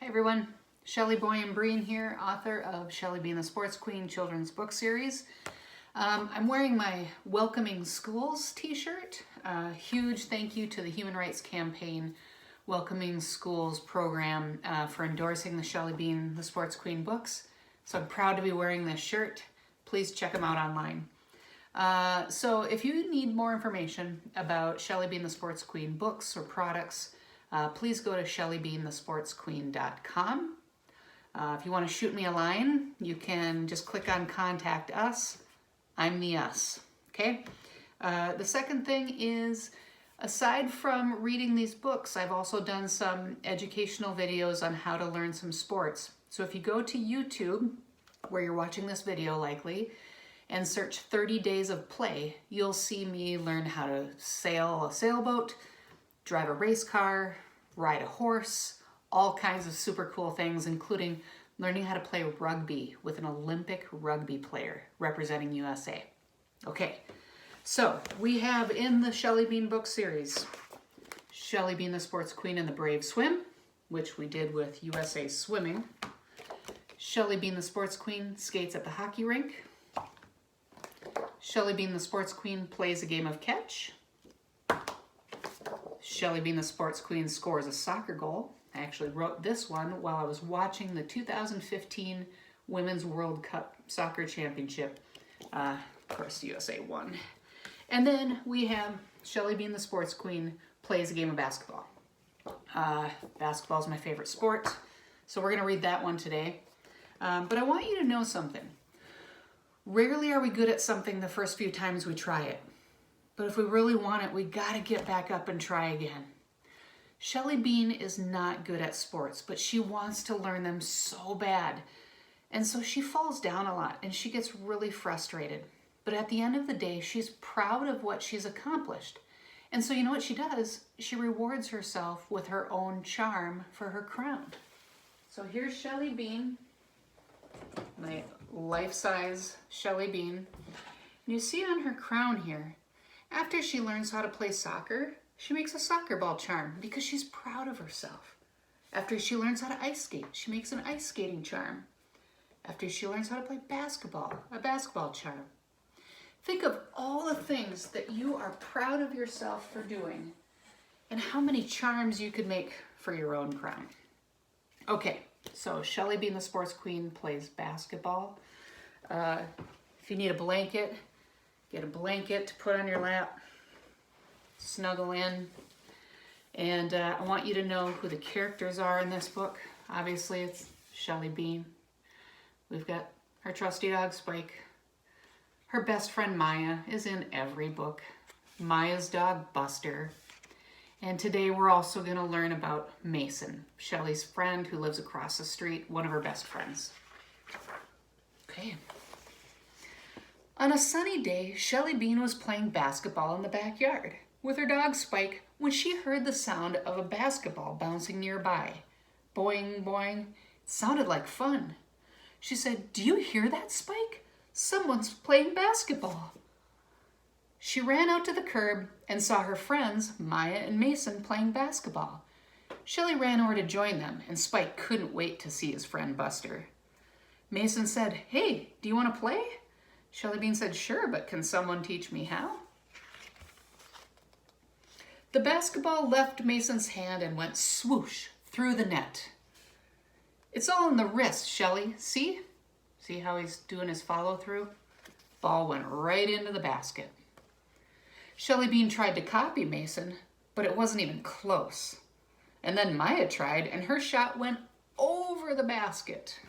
Hey everyone, Shelly Boyan-Breen here, author of Shelly Being the Sports Queen children's book series. I'm wearing my Welcoming Schools t-shirt. Huge thank you to the Human Rights Campaign Welcoming Schools program for endorsing the Shelly Being the Sports Queen books. So I'm proud to be wearing this shirt. Please check them out online. So if you need more information about Shelly Being the Sports Queen books or products, please go to shellybeingthesportsqueen.com. If you want to shoot me a line, you can just click on Contact Us. I'm the us, okay? The second thing is, aside from reading these books, I've also done some educational videos on how to learn some sports. So if you go to YouTube, where you're watching this video likely, and search 30 Days of Play, you'll see me learn how to sail a sailboat, drive a race car, ride a horse, all kinds of super cool things, including learning how to play rugby with an Olympic rugby player representing USA. Okay, so we have in the Shelly Bean book series, Shelly Being the Sports Queen and the Brave Swim, which we did with USA Swimming. Shelly Being the Sports Queen skates at the hockey rink. Shelly Being the Sports Queen plays a game of catch. Shelly Being the Sports Queen scores a soccer goal. I actually wrote this one while I was watching the 2015 Women's World Cup Soccer Championship. Of course, USA won. And then we have Shelly Being the Sports Queen plays a game of basketball. Basketball is my favorite sport, so we're going to read that one today. But I want you to know something. Rarely are we good at something the first few times we try it. But if we really want it, we gotta get back up and try again. Shelly Bean is not good at sports, but she wants to learn them so bad. And so she falls down a lot and she gets really frustrated. But at the end of the day, she's proud of what she's accomplished. And so you know what she does? She rewards herself with her own charm for her crown. So here's Shelly Bean, my life-size Shelly Bean. And you see on her crown here, after she learns how to play soccer, she makes a soccer ball charm because she's proud of herself. After she learns how to ice skate, she makes an ice skating charm. After she learns how to play basketball, a basketball charm. Think of all the things that you are proud of yourself for doing and how many charms you could make for your own crown. Okay, so Shelly Being the Sports Queen plays basketball. If you need a blanket, get a blanket to put on your lap, snuggle in, and I want you to know who the characters are in this book. Obviously, it's Shelly Bean. We've got her trusty dog, Spike. Her best friend, Maya, is in every book. Maya's dog, Buster. And today we're also going to learn about Mason, Shelly's friend who lives across the street, one of her best friends. Okay. On a sunny day, Shelly Bean was playing basketball in the backyard with her dog Spike when she heard the sound of a basketball bouncing nearby. Boing, boing. It sounded like fun. She said, "Do you hear that, Spike? Someone's playing basketball." She ran out to the curb and saw her friends, Maya and Mason, playing basketball. Shelly ran over to join them, and Spike couldn't wait to see his friend Buster. Mason said, "Hey, do you want to play?" Shelly Bean said, "Sure, but can someone teach me how?" The basketball left Mason's hand and went swoosh through the net. "It's all in the wrist, Shelly. See? See how he's doing his follow-through? Ball went right into the basket." Shelly Bean tried to copy Mason, but it wasn't even close. And then Maya tried, and her shot went over the basket.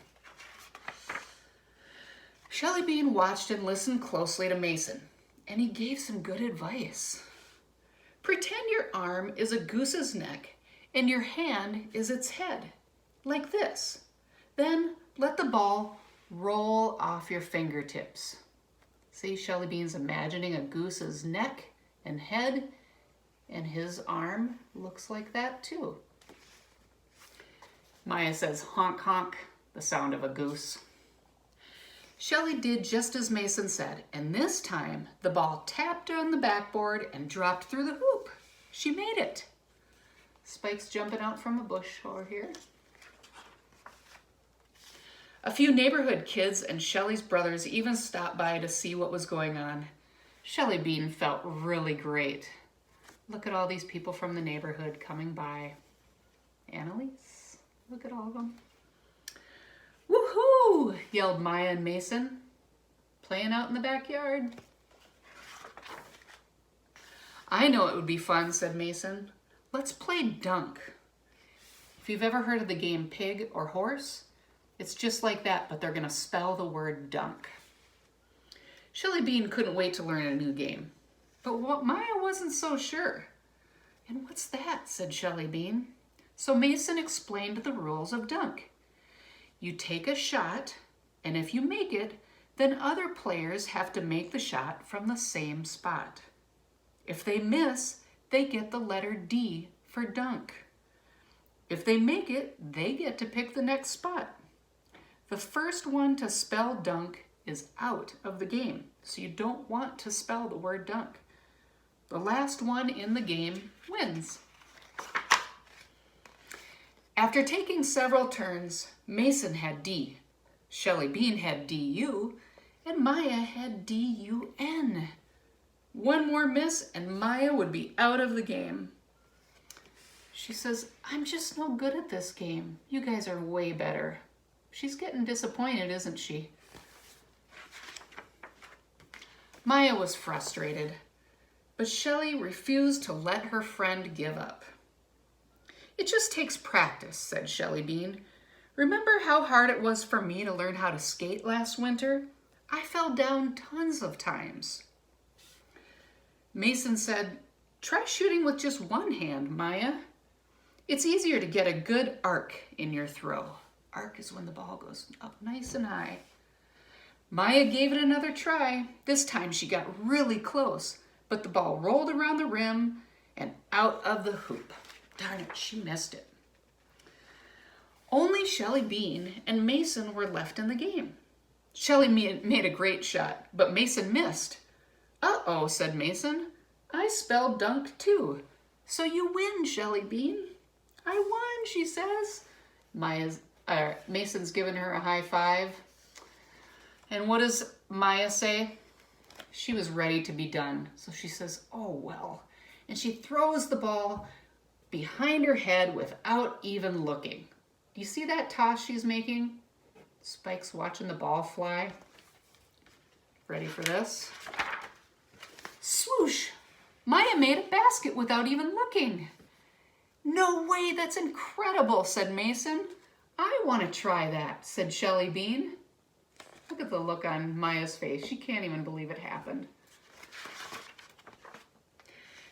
Shelly Bean watched and listened closely to Mason, and he gave some good advice. Pretend your arm is a goose's neck and your hand is its head, like this. Then let the ball roll off your fingertips. See, Shelly Bean's imagining a goose's neck and head, and his arm looks like that too. Maya says, "Honk, honk," the sound of a goose. Shelly did just as Mason said, and this time the ball tapped on the backboard and dropped through the hoop. She made it. Spike's jumping out from a bush over here. A few neighborhood kids and Shelly's brothers even stopped by to see what was going on. Shelly Bean felt really great. Look at all these people from the neighborhood coming by. Annalise, look at all of them. Woohoo! Yelled Maya and Mason, playing out in the backyard. I know it would be fun, said Mason. Let's play dunk. If you've ever heard of the game pig or horse, it's just like that, but they're going to spell the word dunk. Shelly Bean couldn't wait to learn a new game, but Maya wasn't so sure. And what's that, said Shelly Bean. So Mason explained the rules of dunk. You take a shot, and if you make it, then other players have to make the shot from the same spot. If they miss, they get the letter D for dunk. If they make it, they get to pick the next spot. The first one to spell dunk is out of the game, so you don't want to spell the word dunk. The last one in the game wins. After taking several turns, Mason had D, Shelly Bean had DU, and Maya had DUN. One more miss and Maya would be out of the game. She says, I'm just no good at this game. You guys are way better. She's getting disappointed, isn't she? Maya was frustrated, but Shelly refused to let her friend give up. It just takes practice, said Shelly Bean. Remember how hard it was for me to learn how to skate last winter? I fell down tons of times. Mason said, try shooting with just one hand, Maya. It's easier to get a good arc in your throw. Arc is when the ball goes up nice and high. Maya gave it another try. This time she got really close, but the ball rolled around the rim and out of the hoop. Darn it, she missed it. Only Shelly Bean and Mason were left in the game. Shelly made a great shot, but Mason missed. Uh-oh, said Mason. I spelled dunk too. So you win, Shelly Bean. I won, she says. Mason's giving her a high five. And what does Maya say? She was ready to be done. So she says, oh, well. And she throws the ball behind her head without even looking. Do you see that toss she's making? Spike's watching the ball fly. Ready for this? Swoosh! Maya made a basket without even looking. No way, that's incredible, said Mason. I want to try that, said Shelly Bean. Look at the look on Maya's face. She can't even believe it happened.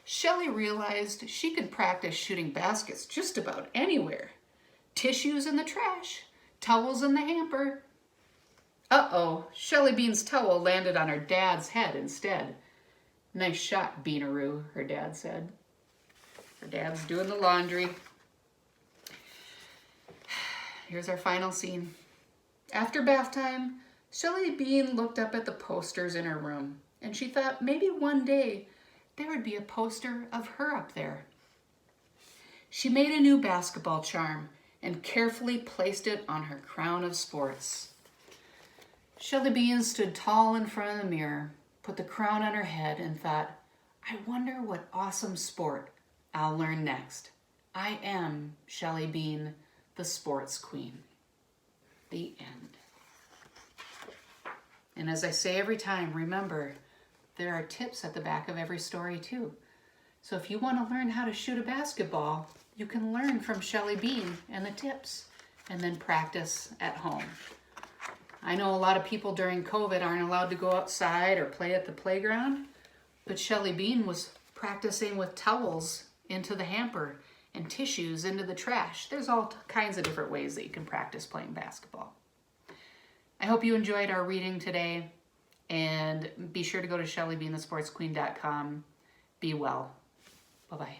Shelly realized she could practice shooting baskets just about anywhere. Tissues in the trash, towels in the hamper. Uh-oh, Shelly Bean's towel landed on her dad's head instead. Nice shot, Beanaroo, her dad said. Her dad's doing the laundry. Here's our final scene. After bath time, Shelly Bean looked up at the posters in her room, and she thought maybe one day there would be a poster of her up there. She made a new basketball charm and carefully placed it on her crown of sports. Shelly Bean stood tall in front of the mirror, put the crown on her head, and thought, I wonder what awesome sport I'll learn next. I am Shelly Bean, the sports queen. The end. And as I say every time, remember, there are tips at the back of every story too. So if you want to learn how to shoot a basketball, you can learn from Shelly Bean and the tips and then practice at home. I know a lot of people during COVID aren't allowed to go outside or play at the playground, but Shelly Bean was practicing with towels into the hamper and tissues into the trash. There's all kinds of different ways that you can practice playing basketball. I hope you enjoyed our reading today, and be sure to go to ShellyBeanTheSportsQueen.com. Be well. Bye-bye.